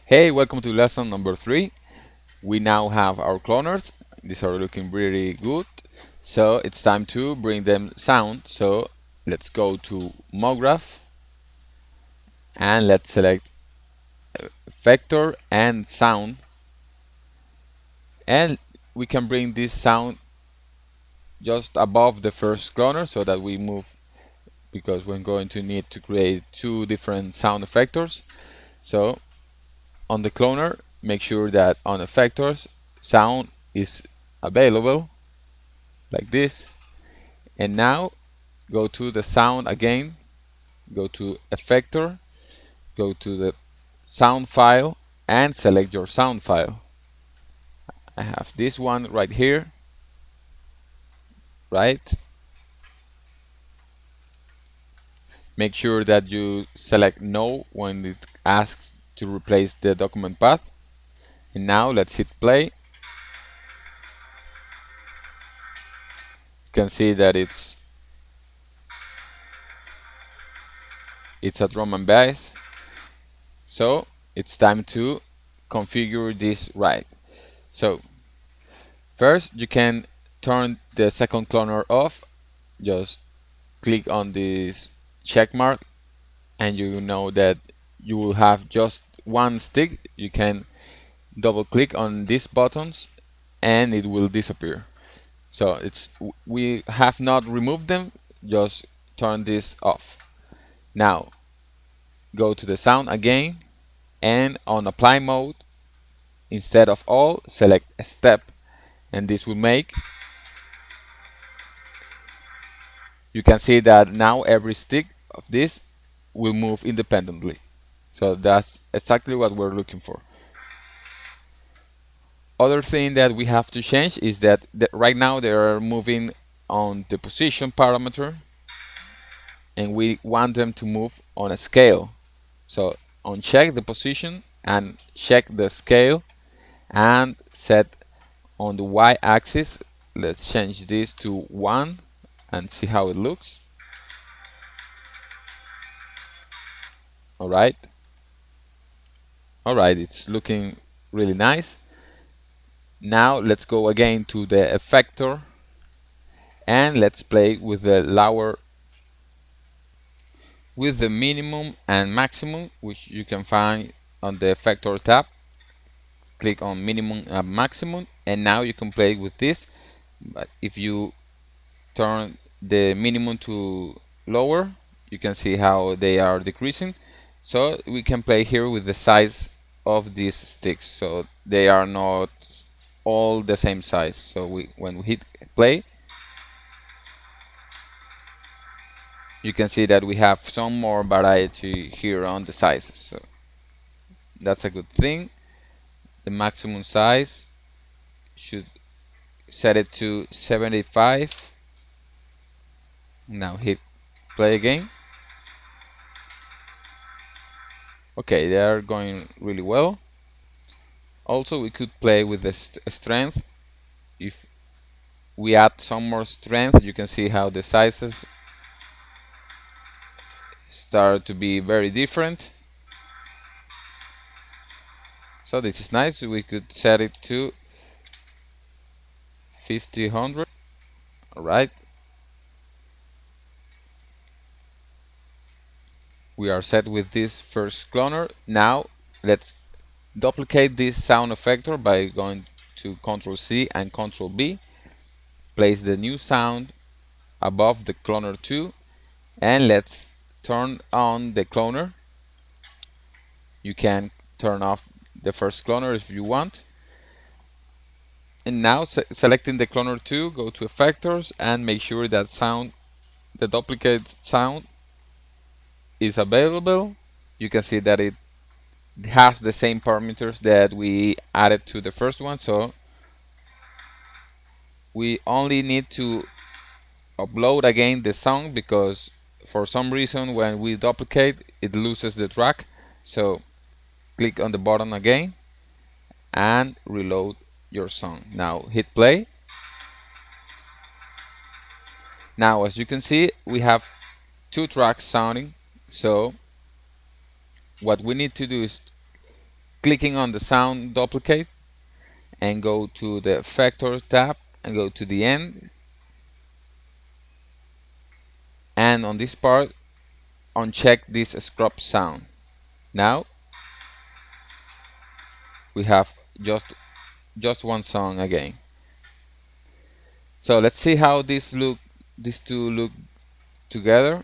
Hey, welcome to lesson number 3. We now have our cloners. These are looking really good. So it's time to bring them sound. So let's go to MoGraph and let's select Effector and Sound. And we can bring this sound just above the first cloner so that we move, because we're going to need to create two different sound effectors. So on the cloner, make sure that on effectors, sound is available like this. And now go to the sound again, go to Effector, go to the sound file and select your sound file. I have this one right here, right? Make sure that you select no when it asks to replace the document path. And now let's hit play. You can see that it's a drum and bass. So it's time to configure this right. So first you can turn the second cloner off. Just click on this check mark and you know that you will have just one stick. You can double click on these buttons and it will disappear. So we have not removed them, just turn this off. Now go to the sound again and on apply mode, instead of all, select a step, and this will make, you can see that now every stick of this will move independently. So that's exactly what we're looking for. Other thing that we have to change is that right now they are moving on the position parameter and we want them to move on a scale. So uncheck the position and check the scale and set on the y-axis. Let's change this to 1 and see how it looks. Alright, it's looking really nice. Now let's go again to the effector and let's play with the lower, with the minimum and maximum, which you can find on the effector tab. Click on minimum and maximum and now you can play with this. But if you turn the minimum to lower, you can see how they are decreasing. So we can play here with the size of these sticks, so they are not all the same size. So when we hit play, you can see that we have some more variety here on the sizes, so that's a good thing. The maximum size should set it to 75. Now hit play again. Okay, they are going really well. Also, we could play with the strength. If we add some more strength, you can see how the sizes start to be very different. So this is nice. We could set it to 50-100. Alright. We are set with this first cloner. Now let's duplicate this sound effector by going to Ctrl C and Ctrl B. Place the new sound above the cloner 2 and let's turn on the cloner. You can turn off the first cloner if you want. And now selecting the cloner 2, go to effectors and make sure that the duplicate sound is available. You can see that it has the same parameters that we added to the first one, so we only need to upload again the song, because for some reason when we duplicate it loses the track. So click on the button again and reload your song. Now hit play. Now as you can see, we have two tracks sounding. So what we need to do is clicking on the sound duplicate and go to the Effector tab and go to the end, and on this part uncheck this scrub sound. Now we have just one song again. So let's see how these two look together.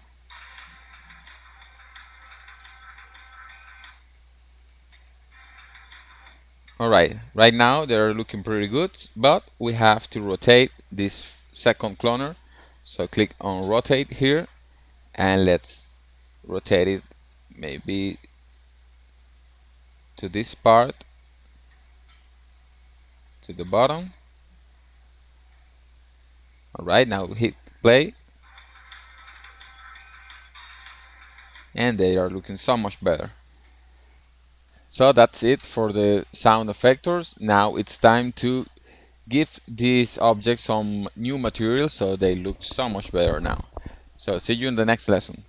Alright, right now they're looking pretty good, but we have to rotate this second cloner. So click on rotate here and let's rotate it maybe to this part, to the bottom. Alright, now hit play and they are looking so much better. So that's it for the sound effectors. Now it's time to give these objects some new material so they look so much better now. So see you in the next lesson.